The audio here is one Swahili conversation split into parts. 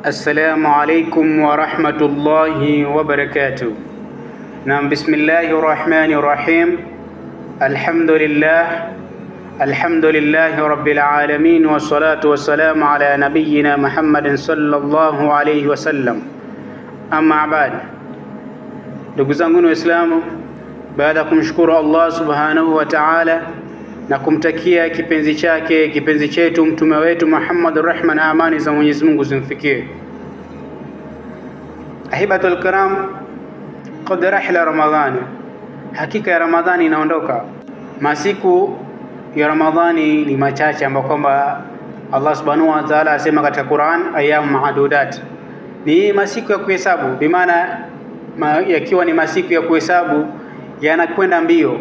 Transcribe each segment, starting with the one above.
السلام عليكم ورحمة الله وبركاته. نعم، بسم الله الرحمن الرحيم. الحمد لله رب العالمين، والصلاة والسلام على نبينا محمد صلى الله عليه وسلم. أما بعد، ndugu zangu Waislamu, baada ya kumshukuru Allah subhanahu wa ta'ala na kumtakia kipenzi chetu mtume wetu Muhammad, rehma na amani za Mwenyezi Mungu zimfikie. Ahibatul kiram, qad rahila Ramadhani, hakika ya Ramadhani inaondoka. Masiku ya Ramadhani ni machache ambapo kwamba Allah subhanahu wa ta'ala asema katika Qur'an, ayyam ma'dudat, ni masiku ya kuhesabu. Bimaana yakiwa ni masiku ya kuhesabu yanakwenda mbio,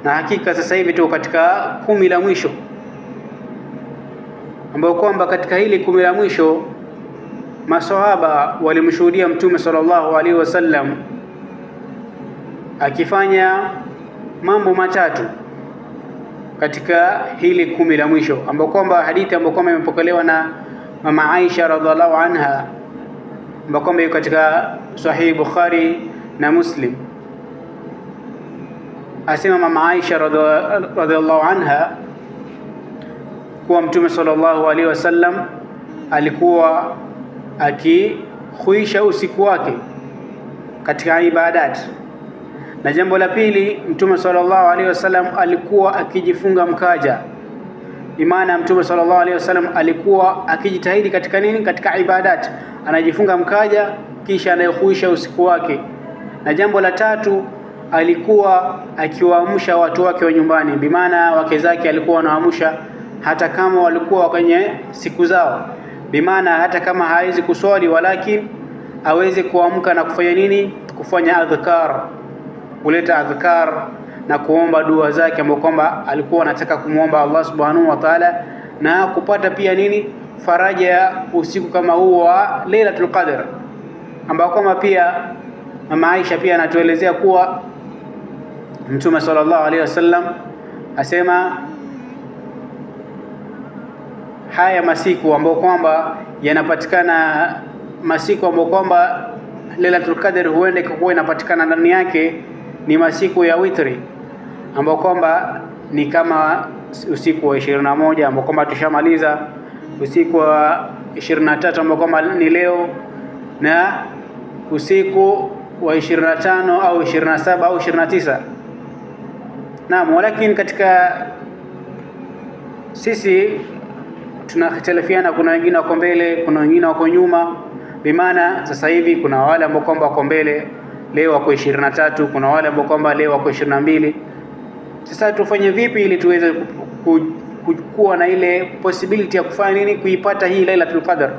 na hakika sasa hivi tuko katika 10 la mwisho, ambao kwamba katika hili 10 la mwisho maswahaba walimshuhudia Mtume sallallahu alaihi wasallam akifanya mambo matatu katika hili 10 la mwisho, ambao kwamba hadithi ambao kwamba imepokelewa na mama Aisha radhiallahu anha, ambao kwamba iko katika Sahih Bukhari na Muslim. Asema mama Aisha radhiallahu anha kuwa Mtume sallallahu alaihi wasallam alikuwa akihuisha usiku wake katika ibadat. Na jambo la pili, Mtume sallallahu alaihi wasallam alikuwa akijifunga mkaja. Imana Mtume sallallahu alaihi wasallam alikuwa akijitahidi katika nini? Katika ibadat, anajifunga mkaja kisha anayehuisha usiku wake. Na jambo la tatu, alikuwa akiwaamsha watu wake wa nyumbani, bimaana wake zake alikuwa anawaamsha hata kama walikuwa kwenye siku zao, bimaana hata kama hawezi kuswali, walakini aweze kuamka na kufanya nini? Kufanya adhkar, kuleta adhkar na kuomba dua zake, ambapo kwamba alikuwa anataka kumuomba Allah subhanahu wa ta'ala na kupata pia nini? Faraja ya usiku kama huo wa Lailatul Qadr, ambao kama pia mama Aisha pia anatuelezea kuwa Mtume sallallahu alaihi wasallam asema haya masiku ambao kwamba yanapatikana, masiku ambao kwamba Lailatul Qadr huenda ikakuwa inapatikana ndani yake, ni masiku ya witri, ambao kwamba ni kama usiku wa 21 ambao kwamba tushamaliza, usiku wa 23 ambao kwamba ni leo, na usiku wa 25 au 27 au 29. Naam, lakini katika sisi tunahitalafiana, kuna wengine wako mbele, kuna wengine wako nyuma. Bimaana sasa hivi kuna wale ambao kwamba wako mbele, leo wako 23, kuna wale ambao kwamba leo wako 22. Sasa tufanye vipi ili tuweze kuwa na ile possibility ya kufanya nini? Kuipata hii Lailatul Qadr.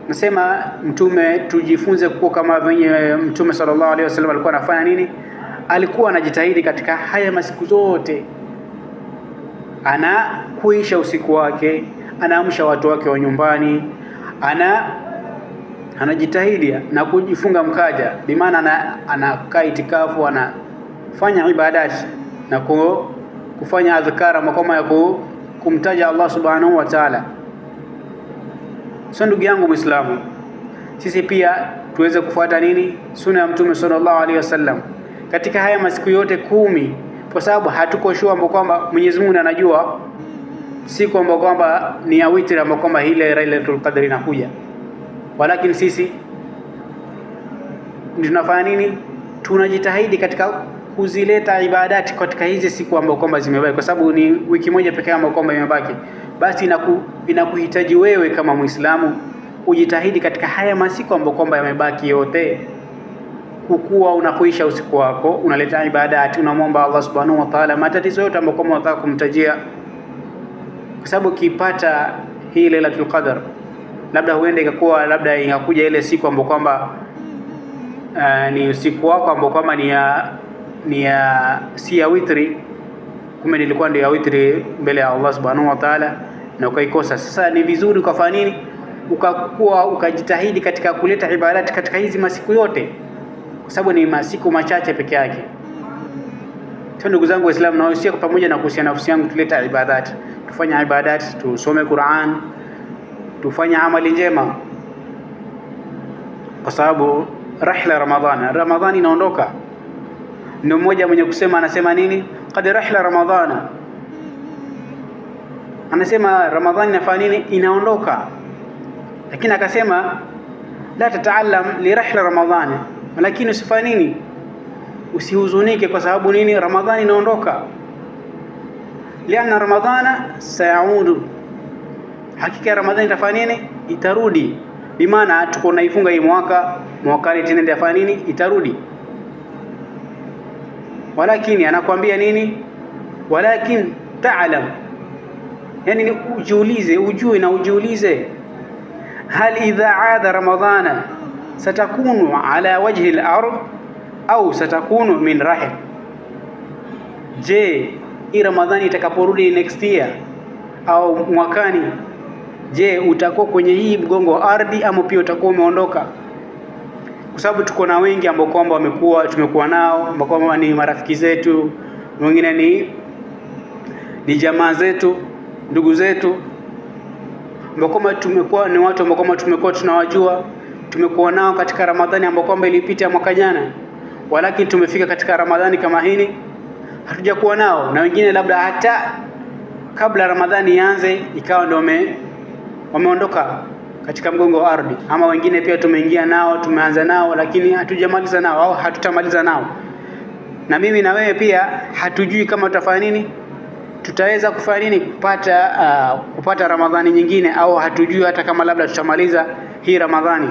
Nasema mtume tujifunze kuwa kama venye Mtume sallallahu alaihi wasallam alikuwa anafanya nini? Alikuwa anajitahidi katika haya masiku zote, anakuisha usiku wake, anaamsha watu wake wa nyumbani, anajitahidi na kujifunga mkaja, bimaana anakaa itikafu, anafanya ibadati na kufanya adhkara makoma ya kumtaja Allah subhanahu wa ta'ala. So ndugu yangu Muislamu, sisi pia tuweze kufuata nini? Sunna ya Mtume sallallahu alaihi wasallam katika haya masiku yote 10, kwa sababu hatuko sure ambao kwamba Mwenyezi Mungu anajua siku ambao kwamba ni ya witri, ambao kwamba ile Lailatul Qadr inakuja. Walakini sisi tunafanya nini? Tunajitahidi katika kuzileta ibadati katika hizi siku ambao kwamba zimebaki, kwa sababu ni wiki moja pekee ambao kwamba imebaki. Basi inakuhitaji wewe kama Muislamu ujitahidi katika haya masiku ambao kwamba yamebaki yote, kukuwa unakuisha usiku wako, unaleta ibadati, unamwomba Allah subhanahu wa ta'ala matatizo yote ambayo kwamba unataka kumtajia, kwa sababu ukipata hii Lailatul Qadr, labda huenda ikakuwa labda inakuja ile siku ambayo kwamba ni usiku wako ambao kwamba si ya witri, kumbe nilikuwa ndio ya witri mbele ya Allah subhanahu wa ta'ala na ukaikosa. Sasa ni vizuri ukafanya nini? Ukajitahidi katika kuleta ibadati katika hizi masiku yote, kwa sababu ni masiku machache peke yake. Ndugu zangu Waislamu, na pamoja na kuhusiana nafsi yangu, tuleta ibadati, tufanye ibadati, tusome Qur'an, tufanye amali njema, kwa sababu rahla Ramadhani inaondoka. Ndio mmoja mwenye kusema anasema nini, qad rahla Ramadhana, anasema Ramadhani inafanya nini, inaondoka. Lakini akasema la tataallam li rahla Ramadhani, lakini usifanye nini, usihuzunike kwa sababu nini, Ramadhani inaondoka. Lianna Ramadhana sayaudu, hakika Ramadhani itafanya nini, itarudi. Bimaana tuko naifunga hii mwakani tena itafanya nini, itarudi. Walakini anakuambia nini, walakin ta'lam, yani ni ujiulize hal idha aada Ramadhana satakunu ala wajhi al-ard au satakunu min rahim. Je, hii Ramadhani itakaporudi next year au mwakani, je utakuwa kwenye hii mgongo wa ardhi ama pia utakuwa umeondoka? Kwa sababu tuko na wengi ambao kwamba tumekuwa nao, ambao kwamba ni marafiki zetu, wengine ni jamaa zetu, ndugu zetu, ambao kwamba ni watu ambao kwamba tumekuwa tunawajua, tumekuwa nao katika Ramadhani ambao kwamba ilipita mwaka jana, walakini tumefika katika Ramadhani kama hii hatujakuwa nao, na wengine labda hata kabla Ramadhani ianze ikawa ndio wameondoka katika mgongo wa ardhi, ama wengine pia tumeingia nao, tumeanza nao lakini hatujamaliza nao au hatutamaliza nao. Na mimi na wewe pia hatujui kama tutafanya nini, tutaweza kufanya nini kupata Ramadhani nyingine, au hatujui hata kama labda tutamaliza hii Ramadhani.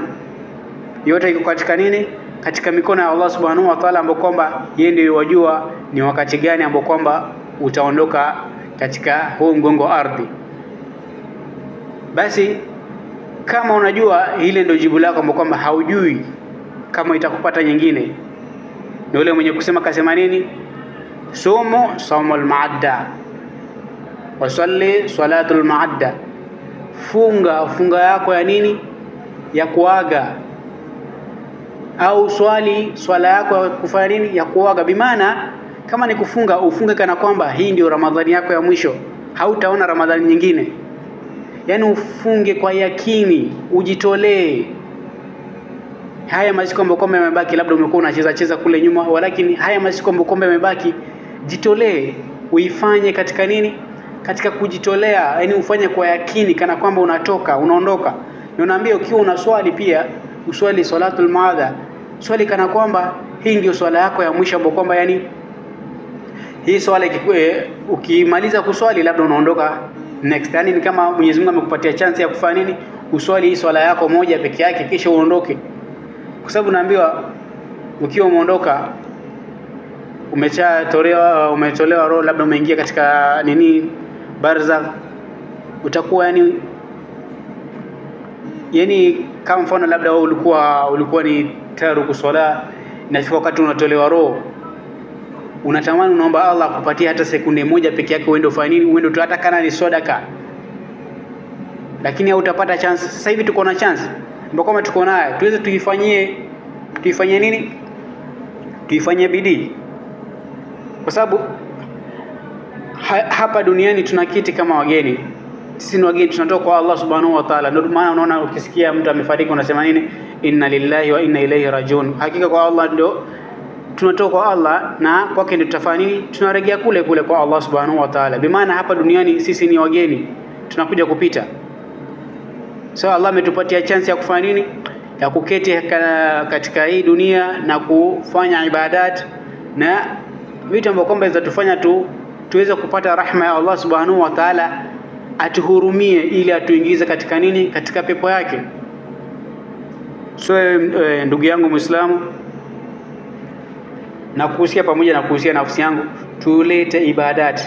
Yote iko katika nini, katika mikono ya Allah Subhanahu wa Ta'ala, ambao kwamba yeye ndiye yajua ni wakati gani ambao kwamba utaondoka katika huu mgongo wa ardhi. Basi kama unajua ile ndio jibu lako, ambao kwamba haujui kama itakupata nyingine, ndio yule mwenye kusema kasema nini, sumu saumul maadda wa salli salatul maadda, funga yako ya nini, ya kuaga, au swala yako ya kufanya nini, ya kuaga. Bimaana kama ni kufunga, ufunge kana kwamba hii ndio Ramadhani yako ya mwisho, hautaona Ramadhani nyingine. Yani ufunge kwa yakini, ujitolee. Haya masiku ambayo kwamba yamebaki, labda umekuwa unacheza kule nyuma, walakini haya masiku ambayo kwamba yamebaki, jitolee, uifanye katika nini, katika kujitolea. Yani ufanye kwa yakini kana kwamba unaondoka. Na naambia ukiwa unaswali pia uswali salatul maadha, swali kana kwamba hii ndio swala yako ya mwisho, ambapo kwamba yani hii swala ukimaliza kuswali labda unaondoka next. Yani ni kama Mwenyezi Mungu amekupatia chance ya kufanya nini, uswali hii swala yako moja peke yake kisha uondoke. Kwa sababu naambiwa ukiwa umeondoka, umetolewa roho, labda umeingia katika nini, barzakh, utakuwa yani kama mfano labda wewe ulikuwa ni taruku swala, inafika wakati unatolewa roho, unatamani, unaomba Allah akupatie hata sekunde moja peke yake uende ufanye nini, uende hata kana ni sadaka, lakini hautapata chance. Sasa hivi tuko na chance ambapo kama tuko nayo tuweze tuifanyie nini, tuifanyie bidii, kwa sababu hapa duniani tuna kiti kama wageni. Sisi ni wageni, tunatoka kwa Allah Subhanahu wa Ta'ala. Ndio maana unaona ukisikia mtu amefariki unasema nini, inna lillahi wa inna ilaihi rajiun. Hakika kwa Allah ndio tunatoka kwa Allah, na kwake ndio tutafanya nini, tunarejea kule kwa Allah Subhanahu wa Ta'ala. Bimaana hapa duniani sisi ni wageni, tunakuja kupita. So Allah ametupatia chance ya kufanya nini, ya kuketi katika hii dunia na kufanya ibadat na vitu ambavyo kwamba vitatufanya tuweze kupata rahma ya Allah Subhanahu wa Ta'ala, atuhurumie ili atuingize katika nini, katika pepo yake. So ndugu yangu Muislamu, na kuhusia pamoja na kuhusia nafsi yangu, tulete ibadat,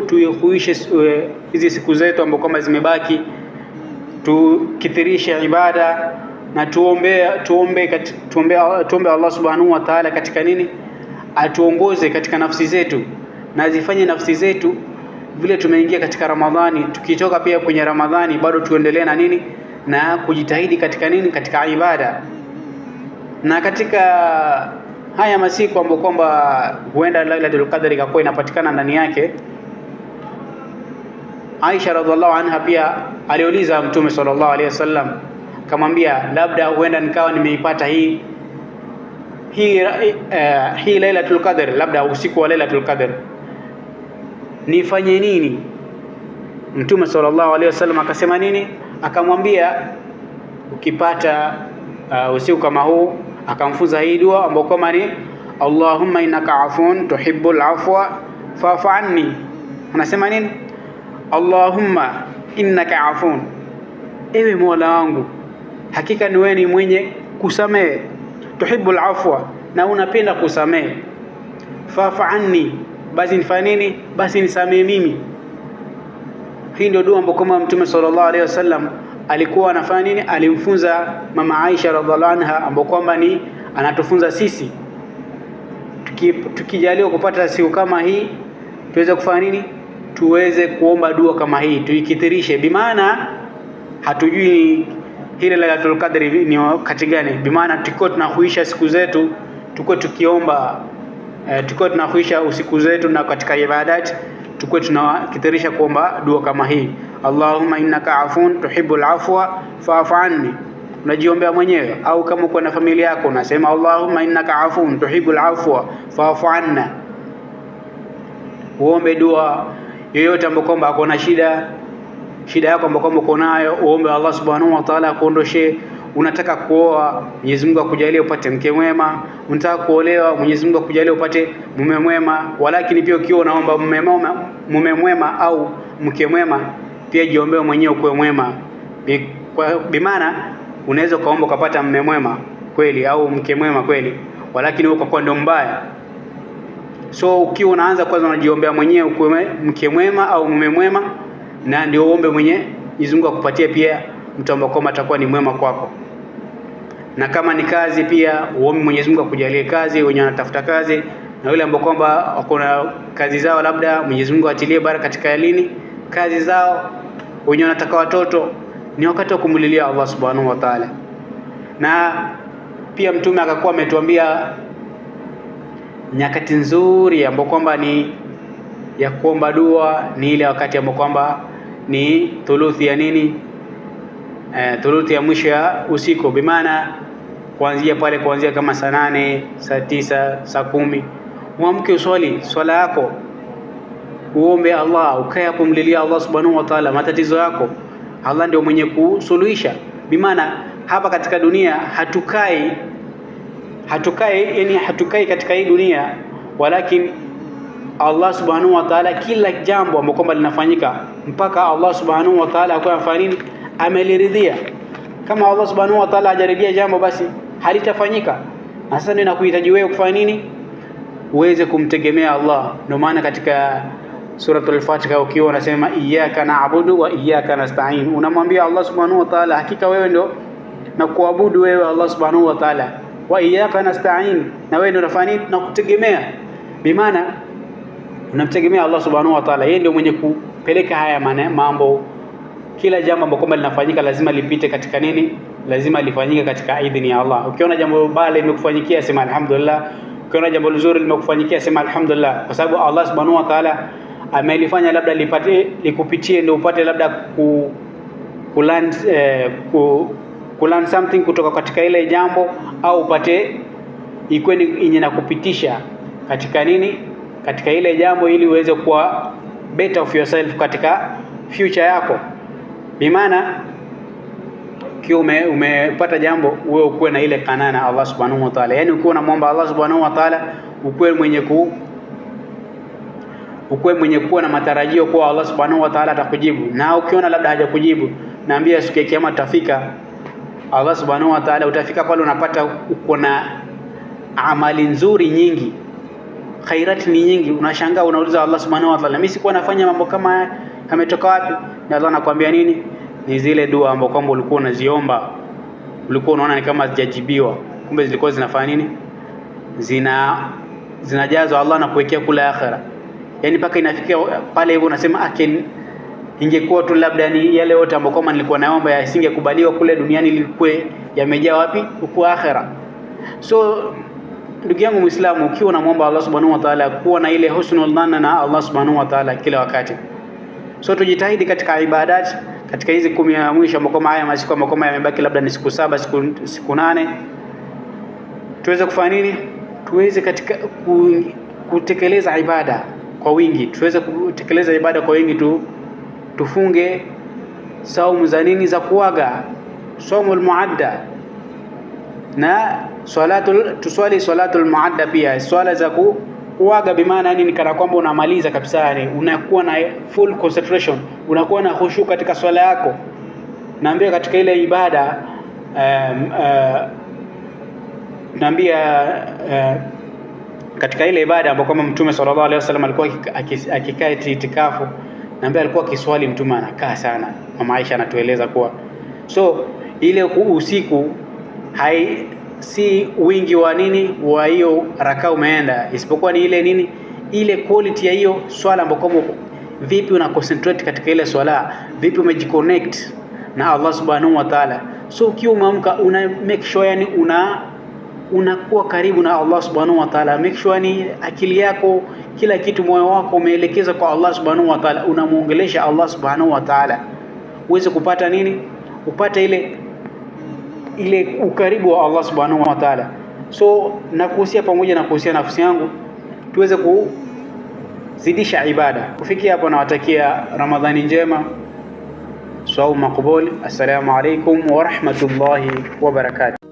tuikuishe hizi siku zetu ambazo kama zimebaki, tukithirishe ibada na tuombe Allah Subhanahu wa Ta'ala katika nini, atuongoze katika nafsi zetu, na zifanye nafsi zetu vile tumeingia katika Ramadhani, tukitoka pia kwenye Ramadhani bado tuendelee na nini, na kujitahidi katika nini, katika ibada. Na katika haya masiku ambapo kwamba huenda Lailatul Qadr ikakuwa inapatikana ndani yake, Aisha radhiallahu anha pia aliuliza Mtume sallallahu alaihi wasallam, akamwambia labda huenda nikawa nimeipata hii Lailatul Qadr, labda usiku wa Lailatul Qadr, nifanye nini? Mtume sallallahu alaihi wasallam akasema nini? Akamwambia ukipata usiku kama huu, akamfunza hii dua ambayo kama ni Allahumma innaka afun tuhibbul afwa fa'fu anni. Anasema nini? Allahumma innaka afun, ewe Mola wangu, hakika ni wewe ni mwenye kusamehe, tuhibbul afwa, na unapenda kusamehe, fa'fu anni, basi nifanye nini? Basi nisamehe mimi. Hii ndio dua ambayo kama Mtume sallallahu alaihi wasallam alikuwa anafanya nini? Alimfunza mama Aisha radhiallahu anha, ambapo kwamba ni anatufunza sisi tukijaliwa kupata siku kama hii tuweze kufanya nini? Tuweze kuomba dua kama hii, tuikithirishe. Bimaana hatujui hile Lailatul Qadr ni wakati gani, bimaana tukio tunahuisha siku zetu, tukio tukiomba, tukio tunahuisha usiku zetu, na katika ibadati tukio tunakithirisha kuomba dua kama hii, Allahumma innaka afun tuhibbul afwa fa'fu anni. Unajiombea mwenyewe, au kama uko na familia yako unasema Allahumma innaka afun tuhibbul afwa fa'fu anna. Uombe dua yoyote ambayo kwamba uko na shida yako ambayo kwamba uko nayo, uombe Allah subhanahu wa ta'ala akuondoshe. Unataka kuoa, Mwenyezi Mungu akujalie upate mke mwema. Unataka kuolewa, Mwenyezi Mungu akujalie upate mume mwema. Walakini pia ukiwa unaomba mume mwema au mke mwema, pia jiombee mwenyewe kuwe mwema. Bimaana unaweza kaomba kupata mume mwema kweli au mke mwema kweli, walakini uko kwa ndo mbaya. So ukiwa unaanza kwanza unajiombea mwenyewe kuwe mke mwema au mume mwema, na ndio uombe mwenyewe Mwenyezi Mungu akupatie pia mtu ambaye kama atakuwa ni mwema kwako. Na kama ni kazi pia uombe Mwenyezi Mungu akujalie kazi, wenye wanatafuta kazi na wale ambao kwamba wako na kazi zao, labda Mwenyezi Mungu atilie baraka katika kazi zao. Wenye wanataka watoto, ni wakati wa kumulilia Allah subhanahu wa ta'ala. Na pia Mtume akakuwa ametuambia nyakati nzuri ambao kwamba ni ya kuomba dua ni ile wakati ambao kwamba ni thuluthi ya nini, thuluthi ya mwisho ya usiku. Bimaana kuanzia kama saa 8, saa 9, saa 10, uamke uswali swala yako, uombe Allah, ukae hapo mlilia Allah subhanahu wa ta'ala matatizo yako. Allah ndio mwenye kusuluhisha. Bimaana hapa katika dunia hatukai katika hii dunia, walakini Allah subhanahu wa ta'ala kila jambo ambalo kwamba linafanyika mpaka Allah subhanahu wa ta'ala akwa afanya nini, ameliridhia. Kama Allah subhanahu wa ta'ala hajaridhia jambo, basi halitafanyika. Na sasa ndio nakuhitaji wewe kufanya nini? Uweze kumtegemea Allah. Ndio maana katika suratul Fatiha ukiwa unasema iyyaka na'budu wa iyyaka nasta'in, unamwambia Allah subhanahu wa ta'ala, hakika wewe ndio na kuabudu wewe Allah subhanahu wa ta'ala, wa iyyaka nasta'in, na wewe ndio unafanya nini, na kutegemea. Bimaana unamtegemea Allah subhanahu wa ta'ala, yeye ndio mwenye kupeleka haya mambo. Kila jambo ambalo kwamba linafanyika lazima lipite katika nini, lazima lifanyike katika idhini ya Allah. Ukiona jambo baya limekufanyikia sema alhamdulillah, ukiona jambo zuri limekufanyikia sema alhamdulillah, kwa sababu Allah subhanahu wa ta'ala amelifanya labda likupitie ndio upate labda kulearn something kutoka katika ile jambo, au upate ikweni yenye nakupitisha katika nini, katika ile jambo, ili uweze kuwa better of yourself katika future yako. Bimaana kiwa umepata jambo, wewe ukuwe na ile kanana Allah subhanahu wa ta'ala, yani ukiwa unamwomba Allah subhanahu wa ta'ala ukuwe mwenye kuwa na matarajio kwa Allah subhanahu wa ta'ala atakujibu. Na ukiona labda hajakujibu, naambia siku ya kiyama utafika, Allah subhanahu wa ta'ala utafika pale unapata uko na amali nzuri nyingi, khairati ni nyingi, unashangaa unauliza Allah subhanahu wa ta'ala, mimi sikuwa nafanya mambo kama yametoka wapi? Na Allah anakuambia nini? Ni zile dua ambazo kwamba ulikuwa unaziomba, ulikuwa unaona ni kama hazijajibiwa, kumbe zilikuwa zinafanya nini, zinajazwa Allah na kuwekea kula akhera. Yani paka inafikia pale hivyo unasema ingekuwa tu labda ni yale yote ambayo kama nilikuwa naomba yasingekubaliwa kule duniani, ilikuwa yamejaa wapi? Huko akhera. So ndugu yangu Muislamu, ukiwa unamwomba Allah subhanahu wa ta'ala, kuwa na ile husnul dhanna na Allah subhanahu wa ta'ala kila wakati. So tujitahidi katika ibadat, katika hizi 10 ya mwisho ambao haya masiku ambao yamebaki labda ni siku 7 siku 8, tuweze kufanya nini? Tuweze katika kutekeleza ibada kwa wingi, tuweze kutekeleza ibada kwa wingi, tufunge saumu za nini, za kuaga, saumul muadda, na tuswali salatul muadda pia, swala za kuaga. Bimaana yani ni kana kwamba unamaliza kabisa, yani unakuwa na full concentration, unakuwa na khushu katika swala yako. Naambia katika ile ibada katika ile ibada ambapo kama Mtume sallallahu alaihi wasallam alikuwa akikaa itikafu, naambia alikuwa kiswali Mtume anakaa sana. Mama Aisha anatueleza kuwa so ile usiku si wingi wa nini wa hiyo rakaa umeenda, isipokuwa ni ile nini, ile quality ya hiyo swala ambapo vipi una concentrate katika ile swala, vipi umejiconnect na Allah subhanahu wa ta'ala. So ukiwa umeamka una make sure yani unakuwa karibu na Allah subhanahu wa ta'ala, make sure ni akili yako, kila kitu, moyo wako umeelekeza kwa Allah subhanahu wa ta'ala, unamuongelesha Allah subhanahu wa ta'ala, uweze kupata nini, upate ile ukaribu wa Allah subhanahu wa ta'ala. So nakuhusia pamoja na kuhusia nafsi yangu tuweze kuzidisha ibada. Kufikia hapo nawatakia Ramadhani njema, saumu makubuli. Assalamu alaikum wa rahmatullahi wa barakatuh.